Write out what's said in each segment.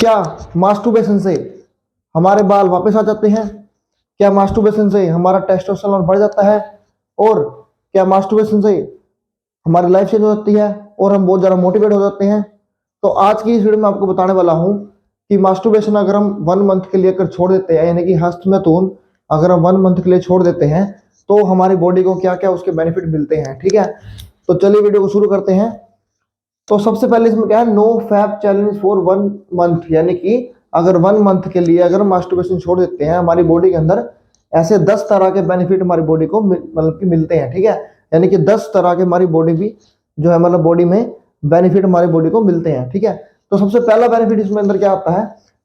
क्या मास्टरबेशन से हमारे बाल वापस आ जाते हैं? क्या मास्टरबेशन से हमारा टेस्टोस्टेरोन बढ़ जाता है? और क्या मास्टरबेशन से हमारी लाइफ चेंज हो जाती है और हम बहुत ज़्यादा मोटिवेट हो जाते हैं? तो आज की इस वीडियो में आपको बताने वाला हूं कि मास्टरबेशन अगर हम 1 मंथ के लिए अगर छोड़ देते हैं, यानी कि हस्तमैथुन अगर हम 1 मंथ के लिए छोड़ देते हैं तो हमारी बॉडी को क्या क्या उसके बेनिफिट मिलते हैं। ठीक है, तो चलिए वीडियो को शुरू करते हैं। तो सबसे पहले इसमें क्या है, no fap challenge for 1 month, यानी कि अगर 1 मंथ के लिए अगर मास्टरबेशन छोड़ देते हैं हमारी बॉडी के अंदर ऐसे 10 तरह के बेनिफिट हमारी बॉडी को मतलब कि मिलते हैं। ठीक है, यानी कि 10 तरह के हमारी बॉडी भी जो है मतलब बॉडी में बेनिफिट हमारी बॉडी को मिलते हैं। ठीक है, तो सबसे पहला बेनिफिट इसमें अंदर क्या आता है?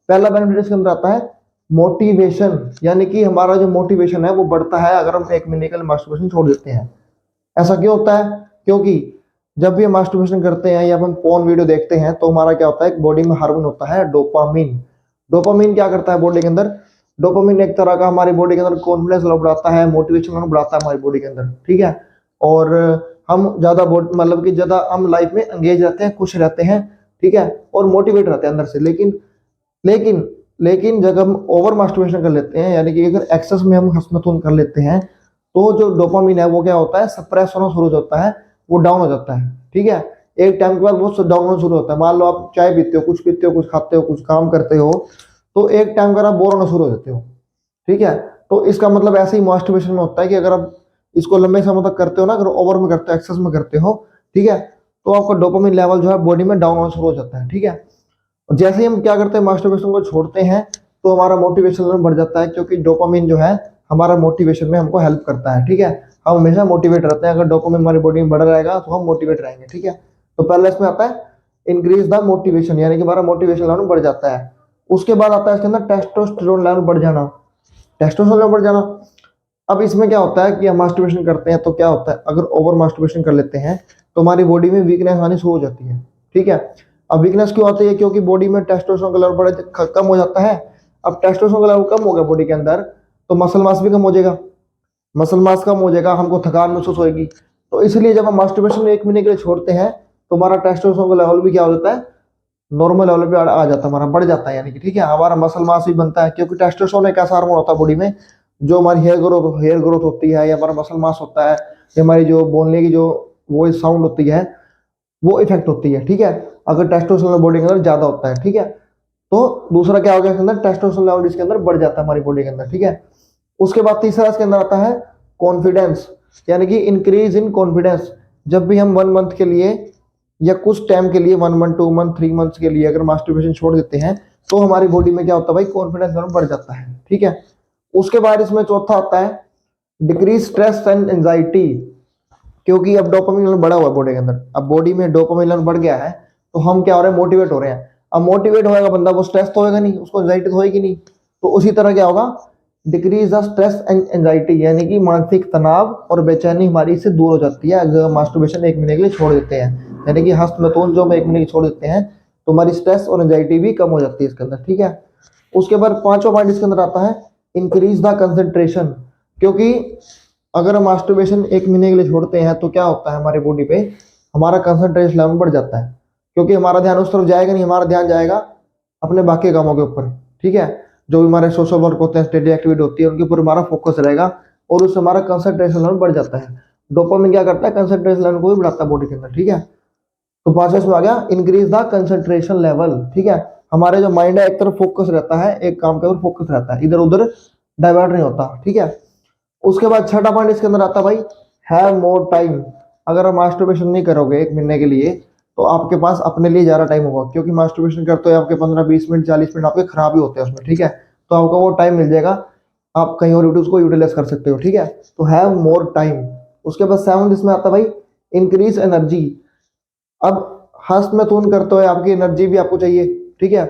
पहला बेनिफिट इसके अंदर आता है मोटिवेशन, यानी कि हमारा जो मोटिवेशन है वो बढ़ता है अगर हम 1 महीने के लिए मास्टरबेशन छोड़ देते हैं। ऐसा क्यों होता है? क्योंकि जब भी हम मास्टरबेशन करते हैं या हम पोर्न वीडियो देखते हैं तो हमारा क्या होता है, बॉडी में हार्मोन होता है डोपामिन। डोपामिन क्या करता है बॉडी के अंदर? डोपामिन एक तरह का हमारी बॉडी के अंदर कॉन्फिडेंस लेवल बढ़ाता है, मोटिवेशन लेवल बढ़ाता है हमारी बॉडी के अंदर। ठीक है, और हम ज्यादा मतलब कि ज्यादा हम लाइफ में एंगेज रहते हैं, खुश रहते हैं। ठीक है, और मोटिवेट रहते हैं अंदर से। लेकिन लेकिन लेकिन जब हम ओवर मास्टरबेशन कर लेते हैं, यानी कि अगर एक्सेस में हम हस्तमैथुन कर लेते हैं तो जो डोपामिन है वो क्या होता है, सप्रेस होना शुरू हो जाता है, वो डाउन हो जाता है। ठीक है, एक टाइम के बाद वो डाउन होना शुरू होता है। मान लो आप चाय पीते हो, कुछ पीते हो, कुछ खाते हो, कुछ काम करते हो, तो एक टाइम का आप बोर होना शुरू हो जाते हो। ठीक है, तो इसका मतलब ऐसे ही मास्टरबेशन में होता है कि अगर आप इसको लंबे समय तक करते हो ना, अगर ओवर में करते हो, एक्सेस में करते हो, ठीक है, तो आपका डोपामिन लेवल जो है बॉडी में डाउन होना शुरू हो जाता है। ठीक है, और जैसे ही हम क्या करते हैं मास्टरबेशन को छोड़ते हैं तो हमारा मोटिवेशन लेवल बढ़ जाता है, क्योंकि डोपामिन जो है हमारा मोटिवेशन में हमको हेल्प करता है। ठीक है, हम हमेशा मोटिवेट रहते हैं। अगर डोपामिन हमारी बॉडी में बढ़ रहेगा तो हम मोटिवेट रहेंगे। ठीक है, तो पहले इसमें आता है इंक्रीज द मोटिवेशन, यानी कि हमारा मोटिवेशन लेवल बढ़ जाता है। उसके बाद आता है इसके अंदर टेस्टोस्टेरोन लेवल बढ़ जाना। टेस्टोस्टेरोन लेवल बढ़ जाना, अब इसमें क्या होता है कि हम मास्टरबेशन करते हैं तो क्या होता है, अगर ओवर मास्टरबेशन कर लेते हैं तो हमारी बॉडी में वीकनेस आनी शुरू हो जाती है। ठीक है, अब वीकनेस क्यों आती है? क्योंकि बॉडी में टेस्टोस्टेरोन का लेवल बड़े कम हो जाता है। अब टेस्टोस्टेरोन का लेवल कम हो गया बॉडी के अंदर तो मसल मास भी कम हो जाएगा। मसल मास कम हो जाएगा, हमको थकान महसूस होगी। तो इसलिए जब हम मास्टरबेशन 1 महीने के लिए छोड़ते हैं तो हमारा टेस्टोस्टेरोन का लेवल भी क्या हो जाता है, नॉर्मल लेवल पे आ जाता है, हमारा बढ़ जाता है। यानी कि ठीक है, हमारा मसल मास भी बनता है, क्योंकि टेस्टोस्टेरोन एक ऐसा हार्मोन होता है बॉडी में जो हमारी हेयर ग्रोथ होती है, या हमारा मसल मास होता है, या हमारी जो बोलने की जो वॉइस साउंड होती है वो इफेक्ट होती है। ठीक है, अगर टेस्टोस्टेरोन बॉडी के अंदर ज्यादा होता है। ठीक है, तो दूसरा क्या हो गया, इसके अंदर टेस्टोस्टेरोन लेवल इसके अंदर बढ़ जाता है हमारी बॉडी के अंदर। ठीक है, उसके बाद तीसरा इसके अंदर आता है कॉन्फिडेंस, यानी कि इंक्रीज इन कॉन्फिडेंस। जब भी हम 1 मंथ के लिए या कुछ टाइम के लिए 1 मंथ, 2 मंथ, 3 मंथ के लिए अगर मास्टरबेशन छोड़ देते हैं तो हमारी बॉडी में क्या होता है भाई, कॉन्फिडेंस लेवल बढ़ जाता है। ठीक है, उसके बाद इसमें चौथा आता है डिक्रीज स्ट्रेस एंड एंजाइटी, क्योंकि अब डोपामिन लेवल बढ़ा हुआ है बॉडी के अंदर। अब बॉडी में डोपामिन लेवल बढ़ गया है तो हम क्या हो रहे हैं, मोटिवेट हो रहे हैं। अब मोटिवेट होएगा बंदा, वो स्ट्रेस तो होएगा नहीं, उसको एंजाइटी तो होएगी नहीं। तो उसी तरह क्या होगा, decrease the stress and anxiety, यानी कि मानसिक तनाव और बेचैनी हमारी इससे दूर हो जाती है अगर मास्टरबेशन 1 महीने के लिए छोड़ देते हैं। यानी कि हस्तमैथुन जो हम 1 महीने के छोड़ देते हैं तो हमारी स्ट्रेस और एंजाइटी भी कम हो जाती है इसके अंदर। ठीक है, उसके बाद पांचवा पॉइंट इसके अंदर आता है इंक्रीज द कंसंट्रेशन, क्योंकि अगर हम मास्टरबेशन 1 महीने के लिए छोड़ते हैं तो क्या होता है, हमारी बॉडी पे हमारा कंसंट्रेशन लेवल बढ़ जाता है, क्योंकि हमारा ध्यान उस तरफ जाएगा नहीं, हमारा ध्यान जाएगा अपने बाकी कामों के ऊपर। ठीक है, जो भी हमारे सोशल वर्क होते हैं, स्टडी एक्टिविटी होती है, उनके ऊपर हमारा फोकस रहेगा और उससे हमारा कंसंट्रेशन लेवल बढ़ जाता है। डोपामिन क्या करता है, कंसंट्रेशन लेवल को भी बढ़ाता है बॉडी के अंदर। ठीक है, तो पांचवा इसमें आ गया इंक्रीज द कंसंट्रेशन लेवल। ठीक है, हमारे जो माइंड है एक तरफ फोकस रहता है, एक काम के ऊपर फोकस रहता है, इधर उधर डाइवर्ट नहीं होता। ठीक है, उसके बाद छठा पॉइंट इसके अंदर आता है भाई हैव मोर टाइम। अगर आप मास्टरबेशन नहीं करोगे 1 महीने के लिए तो आपके पास अपने लिए ज्यादा टाइम होगा, क्योंकि मास्टरबेशन करते हो आपके 15-20 मिनट 40 मिनट आपके खराब ही होते हैं उसमें। ठीक है, तो आपको वो टाइम मिल जाएगा, आप कहीं और उसको यूटिलाइज कर सकते हो। ठीक है, तो हैव मोर टाइम। उसके बाद सेवन इसमें आता है भाई इंक्रीज एनर्जी। अब हस्तमैथुन करते हो, आपकी एनर्जी भी आपको चाहिए। ठीक है,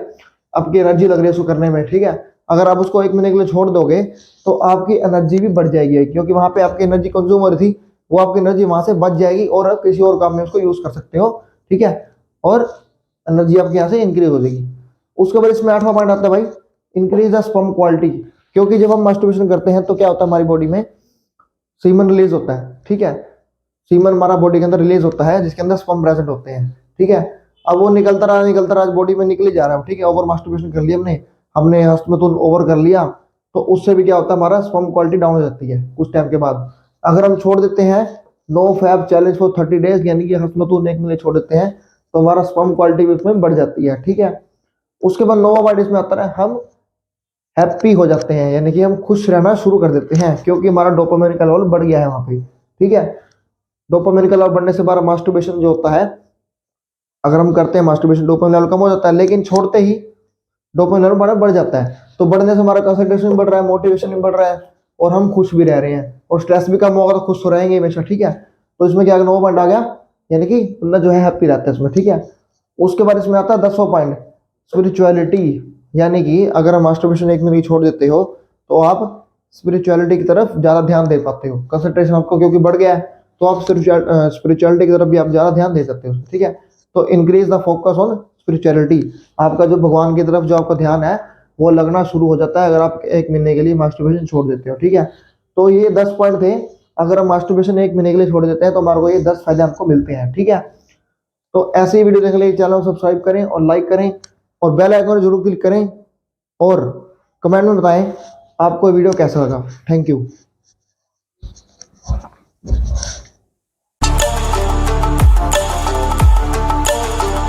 आपकी एनर्जी लग रही है उसको करने में। ठीक है, अगर आप उसको 1 महीने के लिए छोड़ दोगे तो आपकी एनर्जी भी बढ़ जाएगी, क्योंकि वहां पे आपकी एनर्जी कंज्यूम हो रही थी, वो आपकी एनर्जी वहां से बच जाएगी और आप किसी और काम में उसको यूज कर सकते हो। ठीक है, और एनर्जी आपके यहाँ से इंक्रीज हो जाएगी। उसके बाद इसमें आठवां पॉइंट आता है भाई इंक्रीज द स्पर्म क्वालिटी, क्योंकि जब हम मास्टरबेशन करते हैं तो क्या होता है, हमारी बॉडी में सीमन रिलीज होता है। ठीक है, सीमन हमारा बॉडी के अंदर रिलीज होता है जिसके अंदर स्पर्म प्रेजेंट होते हैं। ठीक है, अब वो निकलता रहा बॉडी में निकल ही जा रहा है, ठीक है। ओवर मास्टरबेशन कर लिया हमने हमने हस्तमैथुन ओवर कर लिया, तो उससे भी क्या होता है, हमारा स्पर्म क्वालिटी डाउन हो जाती है कुछ टाइम के बाद। अगर हम छोड़ देते हैं no fap challenge for 30 days, यानी कि हस्तमैथुन 1 महीने छोड़ देते हैं, तो हमारा स्पर्म क्वालिटी भी उसमें बढ़ जाती है, ठीक है। उसके बाद नोवाबाइटिस में आता है हम हैप्पी हो जाते हैं, यानी कि हम खुश रहना शुरू कर देते हैं, क्योंकि हमारा डोपामिन का लेवल बढ़ गया है वहां पे, ठीक है। डोपामिन का लेवल बढ़ने से हमारा मास्टरबेशन जो होता है, अगर हम करते हैं मास्टरबेशन, डोपामिन लेवल कम हो जाता है, लेकिन छोड़ते ही डोपामिन लेवल हमारा बढ़ जाता है। तो बढ़ने से हमारा कंसंट्रेशन भी बढ़ रहा है, मोटिवेशन भी बढ़ रहा है, और हम खुश भी रह रहे हैं, और स्ट्रेस भी कम होगा तो खुश तो रहेंगे हमेशा, ठीक है। तो इसमें क्या नो पॉइंट आ गया, यानी कि बंदा जो है हैप्पी रहता है इसमें, ठीक है। उसके बाद इसमें आता है 10वां पॉइंट, स्पिरिचुअलिटी। यानी कि अगर हम मास्टरबेशन 1 मिनट छोड़ देते हो, तो आप स्पिरिचुअलिटी की तरफ ज्यादा ध्यान दे पाते हो, कंसंट्रेशन आपको क्योंकि बढ़ गया है, तो आप स्पिरिचुअलिटी की तरफ भी आप ज्यादा ध्यान दे सकते हो, ठीक है। तो increase the focus on spirituality, आपका जो भगवान की तरफ जो आपका ध्यान है वो लगना शुरू हो जाता है अगर आप 1 महीने के लिए मास्टरबेशन छोड़ देते हो, ठीक है। तो ये 10 पॉइंट थे, अगर हम मास्टरबेशन 1 महीने के लिए छोड़ देते हैं तो हमारे को ये 10 फायदे आपको मिलते हैं, ठीक है। तो ऐसे ही वीडियो देखने के लिए चैनल को सब्सक्राइब करें और लाइक करें, और बेल आइकन जरूर क्लिक करें, और कमेंट में बताएं आपको वीडियो कैसा लगा। Thank you.